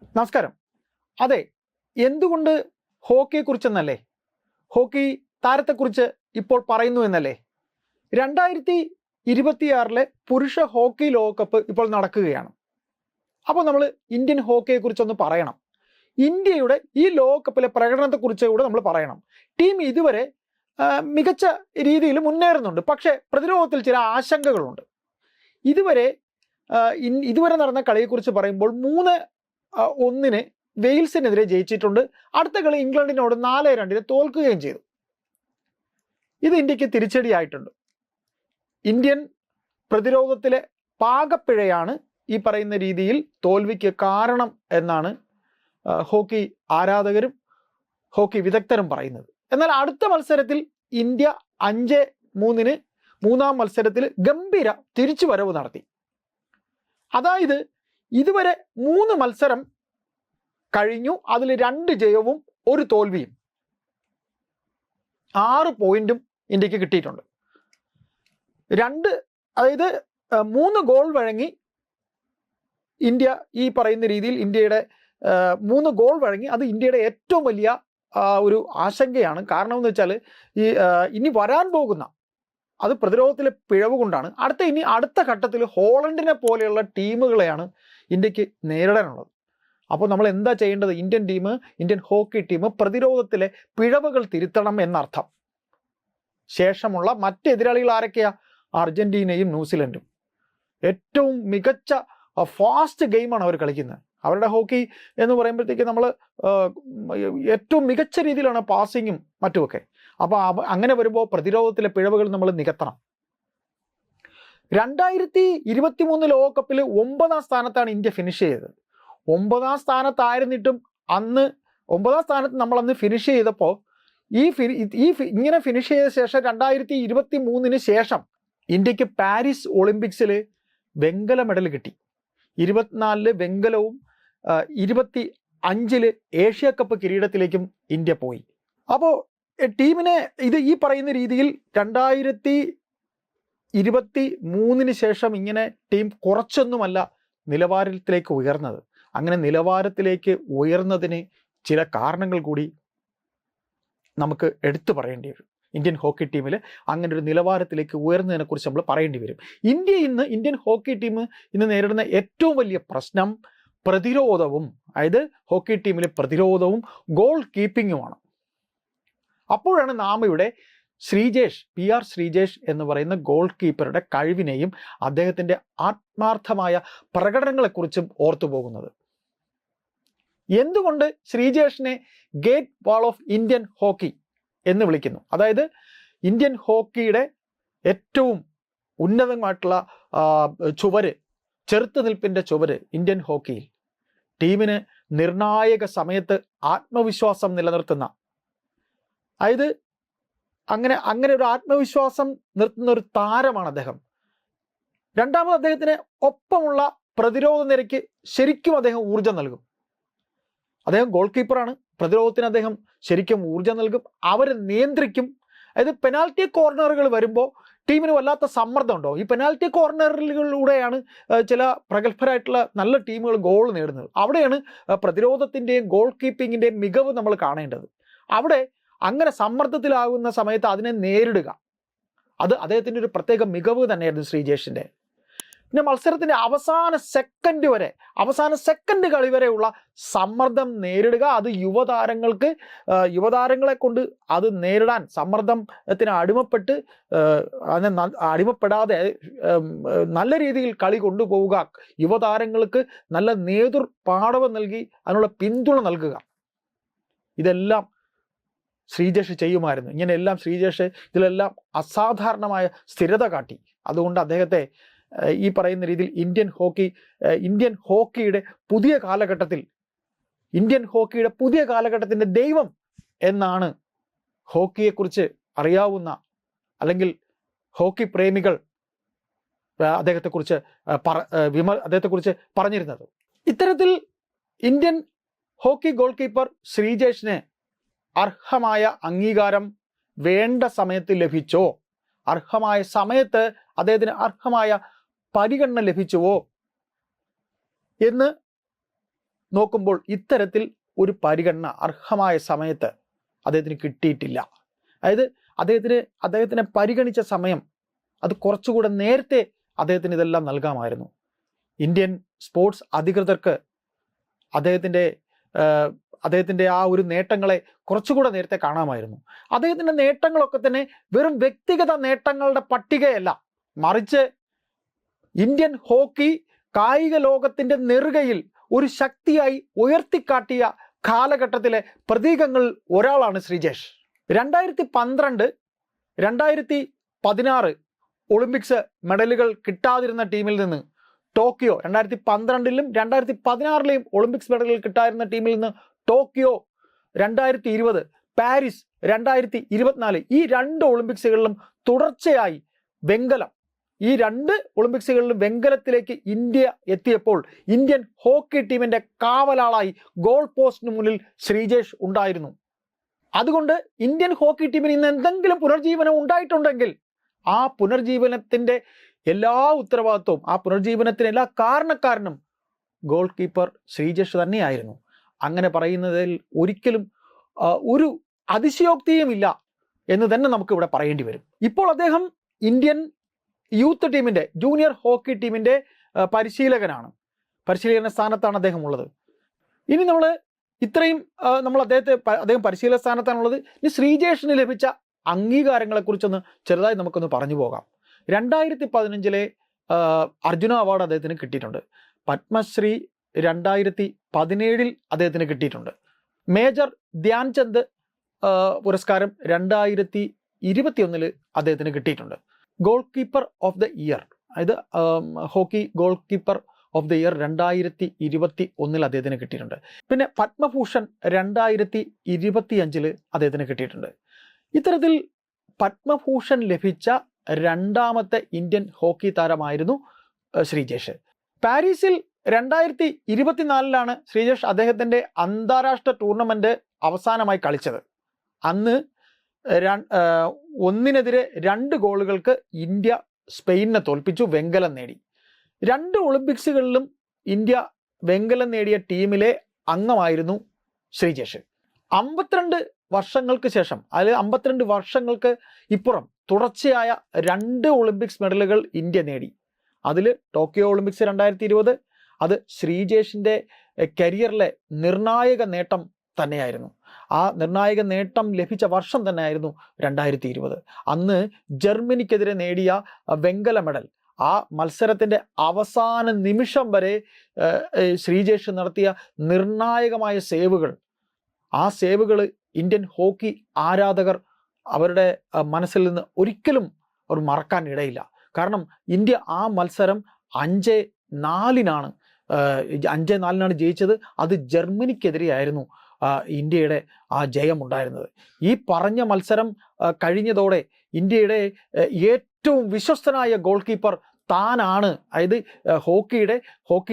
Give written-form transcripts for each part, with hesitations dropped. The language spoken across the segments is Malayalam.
നമസ്കാരം. അതെ, എന്തുകൊണ്ട് ഹോക്കിയെക്കുറിച്ചെന്നല്ലേ, ഹോക്കി താരത്തെക്കുറിച്ച് ഇപ്പോൾ പറയുന്നു എന്നല്ലേ? 2026 പുരുഷ ഹോക്കി ലോകകപ്പ് ഇപ്പോൾ നടക്കുകയാണ്. അപ്പോൾ നമ്മൾ ഇന്ത്യൻ ഹോക്കിയെക്കുറിച്ചൊന്ന് പറയണം. ഇന്ത്യയുടെ ഈ ലോകകപ്പിലെ പ്രകടനത്തെക്കുറിച്ച് കൂടെ നമ്മൾ പറയണം. ടീം ഇതുവരെ മികച്ച രീതിയിൽ മുന്നേറുന്നുണ്ട്, പക്ഷേ പ്രതിരോധത്തിൽ ചില ആശങ്കകളുണ്ട്. ഇതുവരെ നടന്ന കളിയെക്കുറിച്ച് പറയുമ്പോൾ 3-1 വെയിൽസിനെതിരെ ജയിച്ചിട്ടുണ്ട്. അടുത്ത കളി ഇംഗ്ലണ്ടിനോട് 4-2 തോൽക്കുകയും ചെയ്തു. ഇത് ഇന്ത്യക്ക് തിരിച്ചടിയായിട്ടുണ്ട്. ഇന്ത്യൻ പ്രതിരോധത്തിലെ പാകപ്പിഴയാണ് ഈ പറയുന്ന രീതിയിൽ തോൽവിക്ക് കാരണം എന്നാണ് ഹോക്കി ആരാധകരും ഹോക്കി വിദഗ്ധരും പറയുന്നത്. എന്നാൽ അടുത്ത മത്സരത്തിൽ ഇന്ത്യ 5-3 മൂന്നാം മത്സരത്തിൽ ഗംഭീര തിരിച്ചുവരവ് നടത്തി. അതായത് ഇതുവരെ 3 മത്സരം കഴിഞ്ഞു, അതിൽ 2 ജയവും 1 തോൽവിയും, 6 പോയിന്റും ഇന്ത്യക്ക് കിട്ടിയിട്ടുണ്ട്. 3 ഗോൾ വഴങ്ങി ഇന്ത്യ ഈ പറയുന്ന രീതിയിൽ ഇന്ത്യയുടെ 3 ഗോൾ വഴങ്ങി. അത് ഇന്ത്യയുടെ ഏറ്റവും വലിയ ഒരു ആശങ്കയാണ്. കാരണം എന്ന് വെച്ചാൽ ഇനി വരാൻ പോകുന്ന അത് പ്രതിരോധത്തിലെ പിഴവ് കൊണ്ടാണ്. അടുത്ത ഘട്ടത്തിൽ ഹോളണ്ടിനെ പോലെയുള്ള ടീമുകളെയാണ് ഇന്ത്യക്ക് നേരിടാനുള്ളത്. അപ്പോൾ നമ്മൾ എന്താ ചെയ്യേണ്ടത്? ഇന്ത്യൻ ഹോക്കി ടീം പ്രതിരോധത്തിലെ പിഴവുകൾ തിരുത്തണം എന്നർത്ഥം. ശേഷമുള്ള മറ്റ് എതിരാളികൾ ആരൊക്കെയാ? അർജന്റീനയും ന്യൂസിലൻഡും. ഏറ്റവും മികച്ച ഫാസ്റ്റ് ഗെയിമാണ് അവർ കളിക്കുന്നത്. അവരുടെ ഹോക്കി എന്ന് പറയുമ്പോഴത്തേക്ക് നമ്മൾ ഏറ്റവും മികച്ച രീതിയിലാണ് പാസിങ്ങും മറ്റുമൊക്കെ. അപ്പോൾ അങ്ങനെ വരുമ്പോൾ പ്രതിരോധത്തിലെ പിഴവുകൾ നമ്മൾ നികത്തണം. 2023 ലോകകപ്പിൽ 9ാം സ്ഥാനത്താണ് ഇന്ത്യ ഫിനിഷ് ചെയ്തത്. 9ാം സ്ഥാനത്തായിരുന്നിട്ടും അന്ന് 9ാം സ്ഥാനത്ത് നമ്മളന്ന് ഫിനിഷ് ചെയ്തപ്പോൾ ഇങ്ങനെ ഫിനിഷ് ചെയ്ത ശേഷം 2023 ശേഷം ഇന്ത്യക്ക് പാരീസ് ഒളിമ്പിക്സിൽ വെങ്കല മെഡൽ കിട്ടി. 24 വെങ്കലവും 25 ഏഷ്യ കപ്പ് കിരീടത്തിലേക്കും ഇന്ത്യ പോയി. അപ്പോൾ ടീമിനെ ഈ പറയുന്ന രീതിയിൽ 2023 ശേഷം ഇങ്ങനെ ടീം കുറച്ചൊന്നുമല്ല നിലവാരത്തിലേക്ക് ഉയർന്നത്. അങ്ങനെ നിലവാരത്തിലേക്ക് ഉയർന്നതിന് ചില കാരണങ്ങൾ കൂടി നമുക്ക് എടുത്തു പറയേണ്ടി വരും. ഇന്ത്യൻ ഹോക്കി ടീമിൽ അങ്ങനെ ഒരു നിലവാരത്തിലേക്ക് ഉയർന്നതിനെ കുറിച്ച് നമ്മൾ പറയേണ്ടി വരും. ഇന്ത്യൻ ഹോക്കി ടീം ഇന്ന് നേരിടുന്ന ഏറ്റവും വലിയ പ്രശ്നം പ്രതിരോധവും, അതായത് ഹോക്കി ടീമിലെ പ്രതിരോധവും ഗോൾ കീപ്പിങ്ങുമാണ്. അപ്പോഴാണ് നാം ഇവിടെ PR ശ്രീജേഷ് എന്ന് പറയുന്ന ഗോൾ കീപ്പറുടെ കഴിവിനെയും അദ്ദേഹത്തിൻ്റെ ആത്മാർത്ഥമായ പ്രകടനങ്ങളെക്കുറിച്ചും ഓർത്തുപോകുന്നത്. എന്തുകൊണ്ട് ശ്രീജേഷിനെ great wall of Indian hockey എന്ന് വിളിക്കുന്നു? അതായത് ഇന്ത്യൻ ഹോക്കിയുടെ ഏറ്റവും ഉന്നതമായിട്ടുള്ള ചെറുത്തുനിൽപ്പിൻ്റെ ചുവര് ഇന്ത്യൻ ഹോക്കിയിൽ ടീമിന് നിർണായക സമയത്ത് ആത്മവിശ്വാസം നിലനിർത്തുന്ന, അതായത് അങ്ങനെ ഒരു ആത്മവിശ്വാസം നിർത്തുന്ന ഒരു താരമാണ് അദ്ദേഹം. രണ്ടാമത്, അദ്ദേഹത്തിന് ഒപ്പമുള്ള പ്രതിരോധ നിരയ്ക്ക് ശരിക്കും അദ്ദേഹം ഊർജം നൽകും. അദ്ദേഹം ഗോൾ കീപ്പറാണ്, പ്രതിരോധത്തിന് അദ്ദേഹം ശരിക്കും ഊർജം നൽകും, അവരെ നിയന്ത്രിക്കും. അതായത് പെനാൽറ്റി കോർണറുകൾ വരുമ്പോൾ ടീമിന് വല്ലാത്ത സമ്മർദ്ദമുണ്ടോ? ഈ പെനാൽറ്റി കോർണറുകളിലൂടെയാണ് ചില പ്രഗത്ഭരായിട്ടുള്ള നല്ല ടീമുകൾ ഗോൾ നേടുന്നത്. അവിടെയാണ് പ്രതിരോധത്തിൻ്റെയും ഗോൾ കീപ്പിങ്ങിൻ്റെയും മികവ് നമ്മൾ കാണേണ്ടത്. അവിടെ അങ്ങനെ സമ്മർദ്ദത്തിലാകുന്ന സമയത്ത് അതിനെ നേരിടുക, അത് അദ്ദേഹത്തിൻ്റെ ഒരു പ്രത്യേക മികവ് തന്നെയായിരുന്നു ശ്രീജേഷിൻ്റെ. പിന്നെ മത്സരത്തിൻ്റെ അവസാന സെക്കൻഡ് കളി വരെയുള്ള സമ്മർദ്ദം നേരിടുക, അത് യുവതാരങ്ങളെ കൊണ്ട് അത് നേരിടാൻ സമ്മർദ്ദത്തിന് അടിമപ്പെടാതെ നല്ല രീതിയിൽ കളി കൊണ്ടുപോവുക, യുവതാരങ്ങൾക്ക് നല്ല നേതൃപാടവം നൽകി അതിനുള്ള പിന്തുണ നൽകുക, ഇതെല്ലാം ശ്രീജേഷ് ചെയ്യുമായിരുന്നു. ഇങ്ങനെയെല്ലാം ശ്രീജേഷ് ഇതിലെല്ലാം അസാധാരണമായ സ്ഥിരത കാട്ടി. അതുകൊണ്ട് അദ്ദേഹത്തെ ഈ പറയുന്ന രീതിയിൽ ഇന്ത്യൻ ഹോക്കിയുടെ പുതിയ കാലഘട്ടത്തിൻ്റെ ദൈവം എന്നാണ് ഹോക്കിയെക്കുറിച്ച് അറിയാവുന്ന അല്ലെങ്കിൽ ഹോക്കി പ്രേമികൾ അദ്ദേഹത്തെക്കുറിച്ച് പറഞ്ഞിരുന്നത്. ഇത്തരത്തിൽ ഇന്ത്യൻ ഹോക്കി ഗോൾ കീപ്പർ ശ്രീജേഷിന് അർഹമായ അംഗീകാരം വേണ്ട സമയത്ത് ലഭിച്ചോ? അർഹമായ സമയത്ത് അദ്ദേഹത്തിന് അർഹമായ പരിഗണന ലഭിച്ചുവോ എന്ന് നോക്കുമ്പോൾ ഇത്തരത്തിൽ ഒരു പരിഗണന അർഹമായ സമയത്ത് അദ്ദേഹത്തിന് കിട്ടിയിട്ടില്ല. അതായത് അദ്ദേഹത്തിനെ പരിഗണിച്ച സമയം അത് കുറച്ചുകൂടെ നേരത്തെ അദ്ദേഹത്തിന് ഇതെല്ലാം നൽകാമായിരുന്നു. ഇന്ത്യൻ സ്പോർട്സ് അധികൃതർക്ക് അദ്ദേഹത്തിൻ്റെ ആ ഒരു നേട്ടങ്ങളെ കുറച്ചുകൂടെ നേരത്തെ കാണാമായിരുന്നു. അദ്ദേഹത്തിൻ്റെ നേട്ടങ്ങളൊക്കെ തന്നെ വെറും വ്യക്തിഗത നേട്ടങ്ങളുടെ പട്ടികയല്ല, മറിച്ച് ഇന്ത്യൻ ഹോക്കി കായിക ലോകത്തിൻ്റെ നെറുകയിൽ ഒരു ശക്തിയായി ഉയർത്തിക്കാട്ടിയ കാലഘട്ടത്തിലെ പ്രതീകങ്ങളിൽ ഒരാളാണ് ശ്രീജേഷ്. 2012, 2016 ഒളിമ്പിക്സ് മെഡലുകൾ കിട്ടാതിരുന്ന ടീമിൽ നിന്ന് ടോക്കിയോ, 2012-ലും 2016-ലെയും ഒളിമ്പിക്സ് മെഡലുകൾ കിട്ടാതിരുന്ന ടീമിൽ നിന്ന് ടോക്കിയോ, 2020 പാരീസ്, 2024 ഈ 2 ഒളിമ്പിക്സുകളിലും തുടർച്ചയായി വെങ്കലം. ഈ 2 ഒളിമ്പിക്സുകളിലും വെങ്കലത്തിലേക്ക് ഇന്ത്യ എത്തിയപ്പോൾ ഇന്ത്യൻ ഹോക്കി ടീമിന്റെ കാവലാളായി ഗോൾ പോസ്റ്റിന് മുന്നിൽ ശ്രീജേഷ് ഉണ്ടായിരുന്നു. അതുകൊണ്ട് ഇന്ത്യൻ ഹോക്കി ടീമിന് ഇന്ന് എന്തെങ്കിലും പുനർജീവനം ഉണ്ടായിട്ടുണ്ടെങ്കിൽ ആ പുനർജീവനത്തിന്റെ എല്ലാ ഉത്തരവാദിത്വവും, ആ പുനർജീവനത്തിന് എല്ലാ കാരണക്കാരനും ഗോൾ കീപ്പർ ശ്രീജേഷ് തന്നെയായിരുന്നു. അങ്ങനെ പറയുന്നതിൽ ഒരിക്കലും ഒരു അതിശയോക്തിയുമില്ല എന്ന് തന്നെ നമുക്ക് ഇവിടെ പറയേണ്ടി വരും. ഇപ്പോൾ അദ്ദേഹം ഇന്ത്യൻ യൂത്ത് ടീമിന്റെ, ജൂനിയർ ഹോക്കി ടീമിന്റെ പരിശീലകന സ്ഥാനത്താണ് അദ്ദേഹം ഉള്ളത്. ഇനി അദ്ദേഹം പരിശീലക സ്ഥാനത്താണുള്ളത്. ഇനി ശ്രീജേഷിന് ലഭിച്ച അംഗീകാരങ്ങളെക്കുറിച്ചൊന്ന് ചെറുതായി നമുക്കൊന്ന് പറഞ്ഞു പോകാം. 2015 അർജുന അവാർഡ് അദ്ദേഹത്തിന് കിട്ടിയിട്ടുണ്ട്. പത്മശ്രീ 2017 അദ്ദേഹത്തിന് കിട്ടിയിട്ടുണ്ട്. മേജർ ധ്യാൻചന്ദ് പുരസ്കാരം 2021 അദ്ദേഹത്തിന് കിട്ടിയിട്ടുണ്ട്. Goalkeeper of the year, അതായത് hockey goalkeeper of the year 2021 അദ്ദേഹത്തിന് കിട്ടിയിട്ടുണ്ട്. പിന്നെ പത്മഭൂഷൺ 2025 അദ്ദേഹത്തിന് കിട്ടിയിട്ടുണ്ട്. ഇത്തരത്തിൽ പത്മഭൂഷൺ ലഭിച്ച 2ാമത്തെ ഇന്ത്യൻ ഹോക്കി താരമായിരുന്നു ശ്രീജേഷ്. പാരീസിൽ 2024 ശ്രീജേഷ് അദ്ദേഹത്തിൻ്റെ അന്താരാഷ്ട്ര ടൂർണമെന്റ് അവസാനമായി കളിച്ചത്. അന്ന് 1-2 ഗോളുകൾക്ക് ഇന്ത്യ സ്പെയിനിനെ തോൽപ്പിച്ചു, വെങ്കലം നേടി. 2 ഒളിമ്പിക്സുകളിലും ഇന്ത്യ വെങ്കലം നേടിയ ടീമിലെ അംഗമായിരുന്നു ശ്രീജേഷ്. 52 വർഷങ്ങൾക്ക് ശേഷം, അതായത് 52 വർഷങ്ങൾക്ക് ഇപ്പുറം തുടർച്ചയായ 2 ഒളിമ്പിക്സ് മെഡലുകൾ ഇന്ത്യ നേടി. അതിൽ ടോക്കിയോ ഒളിമ്പിക്സ് 2020 അത് ശ്രീജേഷിൻ്റെ കരിയറിലെ നിർണായക നേട്ടം തന്നെയായിരുന്നു. ആ നിർണായക നേട്ടം ലഭിച്ച വർഷം തന്നെയായിരുന്നു 2020. അന്ന് ജർമ്മനിക്കെതിരെ നേടിയ വെങ്കല മെഡൽ, ആ മത്സരത്തിൻ്റെ അവസാന നിമിഷം വരെ ശ്രീജേഷ് നടത്തിയ നിർണായകമായ സേവുകൾ, ആ സേവുകൾ ഇന്ത്യൻ ഹോക്കി ആരാധകർ അവരുടെ മനസ്സിൽ നിന്ന് ഒരിക്കലും അവർ മറക്കാൻ ഇടയില്ല. കാരണം ഇന്ത്യ ആ മത്സരം 5-4 ജയിച്ചത്. അത് ജർമ്മനിക്കെതിരെയായിരുന്നു ഇന്ത്യയുടെ ആ ജയമുണ്ടായിരുന്നത്. ഈ പറഞ്ഞ മത്സരം കഴിഞ്ഞതോടെ ഇന്ത്യയുടെ ഏറ്റവും വിശ്വസ്തനായ ഗോൾ കീപ്പർ താനാണ്. അതായത്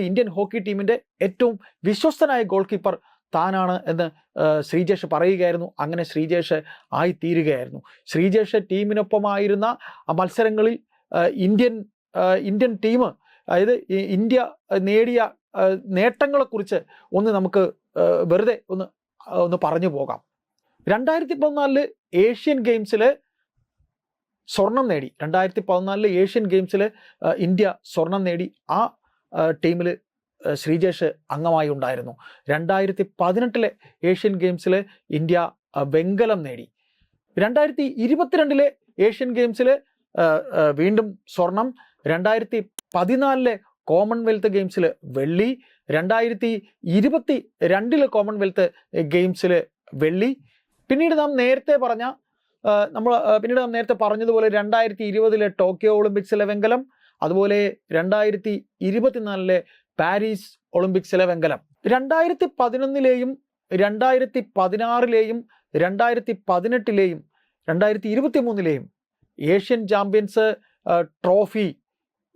ഇന്ത്യൻ ഹോക്കി ടീമിൻ്റെ ഏറ്റവും വിശ്വസ്തനായ ഗോൾ കീപ്പർ താനാണ് എന്ന് ശ്രീജേഷ് പറയുകയായിരുന്നു. അങ്ങനെ ശ്രീജേഷ് ആയിത്തീരുകയായിരുന്നു. ശ്രീജേഷ് ടീമിനൊപ്പമായിരുന്ന മത്സരങ്ങളിൽ ഇന്ത്യൻ ടീം, അതായത് ഇന്ത്യ നേടിയ നേട്ടങ്ങളെക്കുറിച്ച് നമുക്ക് വെറുതെ ഒന്ന് പറഞ്ഞു പോകാം. 2014 ഏഷ്യൻ ഗെയിംസിൽ സ്വർണം നേടി. 2014 ഏഷ്യൻ ഗെയിംസിൽ ഇന്ത്യ സ്വർണം നേടി. ആ ടീമിൽ ശ്രീജേഷ് അംഗമായി ഉണ്ടായിരുന്നു. 2018 ഏഷ്യൻ ഗെയിംസിൽ ഇന്ത്യ വെങ്കലം നേടി. 2022 ഏഷ്യൻ ഗെയിംസിൽ വീണ്ടും സ്വർണം. 2014 കോമൺവെൽത്ത് ഗെയിംസിൽ വെള്ളി. 2022 കോമൺവെൽത്ത് ഗെയിംസിൽ വെള്ളി. പിന്നീട് നാം നേരത്തെ പറഞ്ഞതുപോലെ 2020 ടോക്കിയോ ഒളിമ്പിക്സിലെ വെങ്കലം, അതുപോലെ 2024 പാരീസ് ഒളിമ്പിക്സിലെ വെങ്കലം. 2011 2016 2018 2023 ഏഷ്യൻ ചാമ്പ്യൻസ് ട്രോഫി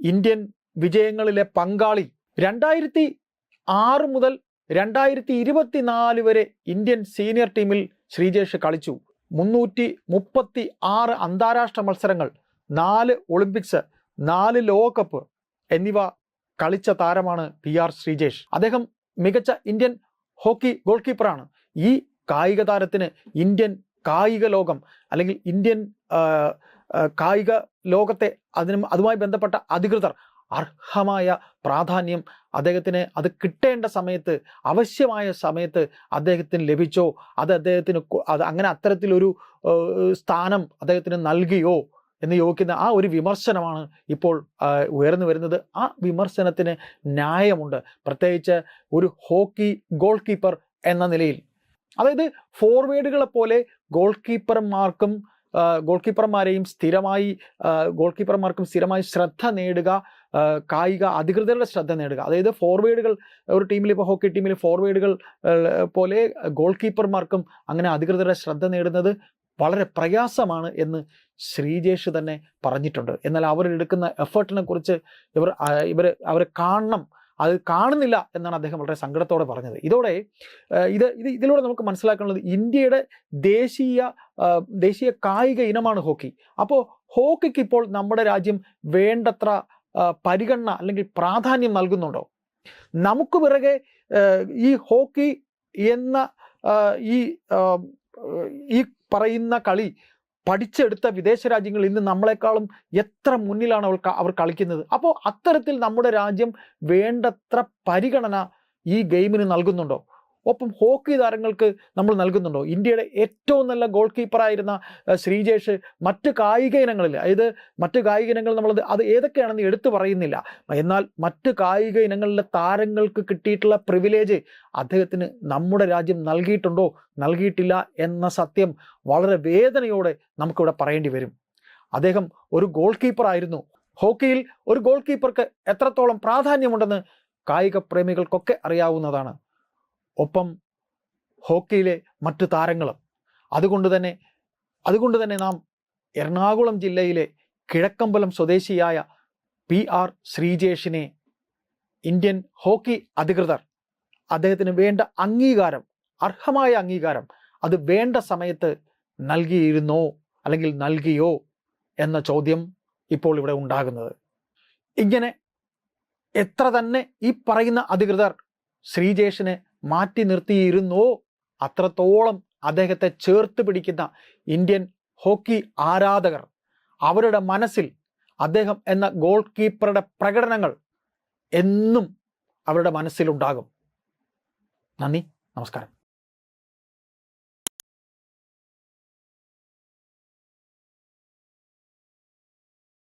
ഇന്ത്യൻ വിജയങ്ങളിലെ പങ്കാളി. 2006 മുതൽ 2024 വരെ ഇന്ത്യൻ സീനിയർ ടീമിൽ ശ്രീജേഷ് കളിച്ചു. 336 അന്താരാഷ്ട്ര മത്സരങ്ങൾ, 4 ഒളിമ്പിക്സ്, 4 ലോകകപ്പ് എന്നിവ കളിച്ച താരമാണ് PR ശ്രീജേഷ്. അദ്ദേഹം മികച്ച ഇന്ത്യൻ ഹോക്കി ഗോൾ കീപ്പറാണ്. ഈ കായിക താരത്തിന് ഇന്ത്യൻ കായിക ലോകം അല്ലെങ്കിൽ ഇന്ത്യൻ കായിക ലോകത്തെ അതുമായി ബന്ധപ്പെട്ട അധികൃതർ അർഹമായ പ്രാധാന്യം അദ്ദേഹത്തിന് അത് കിട്ടേണ്ട സമയത്ത്, ആവശ്യമായ സമയത്ത് അദ്ദേഹത്തിന് ലഭിച്ചോ, അത് അദ്ദേഹത്തിന് അങ്ങനെ അത്തരത്തിലൊരു സ്ഥാനം അദ്ദേഹത്തിന് നൽകിയോ എന്ന് ചോദിക്കുന്ന ആ ഒരു വിമർശനമാണ് ഇപ്പോൾ ഉയർന്നു വരുന്നത്. ആ വിമർശനത്തിന് ന്യായമുണ്ട്, പ്രത്യേകിച്ച് ഒരു ഹോക്കി ഗോൾ കീപ്പർ എന്ന നിലയിൽ. അതായത് ഫോർവേഡുകളെ പോലെ ഗോൾ കീപ്പർമാരെയും സ്ഥിരമായി ശ്രദ്ധ നേടുക, കായിക അധികൃതരുടെ ശ്രദ്ധ നേടുക. അതായത് ഫോർവേഡുകൾ ഒരു ടീമിൽ, ഇപ്പോൾ ഹോക്കി ടീമിൽ ഫോർവേഡുകൾ പോലെ ഗോൾ കീപ്പർമാർക്കും അങ്ങനെ അധികൃതരുടെ ശ്രദ്ധ നേടുന്നത് വളരെ പ്രയാസമാണ് എന്ന് ശ്രീജേഷ് തന്നെ പറഞ്ഞിട്ടുണ്ട്. എന്നാൽ അവരെടുക്കുന്ന എഫേർട്ടിനെ കുറിച്ച് അവർ കാണണം, അത് കാണുന്നില്ല എന്നാണ് അദ്ദേഹം വളരെ സങ്കടത്തോടെ പറഞ്ഞത്. ഇതിലൂടെ നമുക്ക് മനസ്സിലാക്കാനുള്ളത് ഇന്ത്യയുടെ ദേശീയ കായിക ഇനമാണ് ഹോക്കി. അപ്പോൾ ഹോക്കിക്ക് ഇപ്പോൾ നമ്മുടെ രാജ്യം വേണ്ടത്ര പരിഗണന അല്ലെങ്കിൽ പ്രാധാന്യം നൽകുന്നുണ്ടോ? നമുക്ക് പിറകെ ഈ ഹോക്കി എന്ന ഈ പറയുന്ന കളി പഠിച്ചെടുത്ത വിദേശ രാജ്യങ്ങൾ ഇന്ന് നമ്മളെക്കാളും എത്ര മുന്നിലാണ് അവർ കളിക്കുന്നത്. അപ്പോൾ അത്തരത്തിൽ നമ്മുടെ രാജ്യം വേണ്ടത്ര പരിഗണന ഈ ഗെയിമിന് നൽകുന്നുണ്ടോ? ഒപ്പം ഹോക്കി താരങ്ങൾക്ക് നമ്മൾ നൽകുന്നുണ്ടോ? ഇന്ത്യയുടെ ഏറ്റവും നല്ല ഗോൾ കീപ്പറായിരുന്ന ശ്രീജേഷ് മറ്റ് കായിക ഇനങ്ങളിൽ, അതായത് മറ്റ് കായിക ഇനങ്ങൾ അത് ഏതൊക്കെയാണെന്ന് എടുത്തു പറയുന്നില്ല, എന്നാൽ മറ്റ് കായിക ഇനങ്ങളിലെ താരങ്ങൾക്ക് കിട്ടിയിട്ടുള്ള പ്രിവിലേജ് അദ്ദേഹത്തിന് നമ്മുടെ രാജ്യം നൽകിയിട്ടുണ്ടോ, നൽകിയിട്ടില്ല എന്ന സത്യം വളരെ വേദനയോടെ നമുക്കിവിടെ പറയേണ്ടി വരും. അദ്ദേഹം ഒരു ഗോൾ കീപ്പറായിരുന്നു. ഹോക്കിയിൽ ഒരു ഗോൾ കീപ്പർക്ക് എത്രത്തോളം പ്രാധാന്യമുണ്ടെന്ന് കായിക പ്രേമികൾക്കൊക്കെ അറിയാവുന്നതാണ്. ഒപ്പം ഹോക്കിയിലെ മറ്റു താരങ്ങളും. അതുകൊണ്ട് തന്നെ നാം എറണാകുളം ജില്ലയിലെ കിഴക്കമ്പലം സ്വദേശിയായ PR ശ്രീജേഷിനെ ഇന്ത്യൻ ഹോക്കി അധികൃതർ അദ്ദേഹത്തിന് വേണ്ട അംഗീകാരം, അർഹമായ അംഗീകാരം അത് വേണ്ട സമയത്ത് നൽകിയിരുന്നോ അല്ലെങ്കിൽ നൽകിയോ എന്ന ചോദ്യം ഇപ്പോൾ ഇവിടെ ഉണ്ടാകുന്നത്. ഇങ്ങനെ എത്ര തന്നെ ഈ പറയുന്ന അധികൃതർ ശ്രീജേഷിനെ മാറ്റി നിർത്തിയിരുന്നോ അത്രത്തോളം അദ്ദേഹത്തെ ചേർത്ത് പിടിക്കുന്ന ഇന്ത്യൻ ഹോക്കി ആരാധകർ, അവരുടെ മനസ്സിൽ അദ്ദേഹം എന്ന ഗോൾ കീപ്പറുടെ പ്രകടനങ്ങൾ എന്നും അവരുടെ മനസ്സിലുണ്ടാകും. നന്ദി, നമസ്കാരം.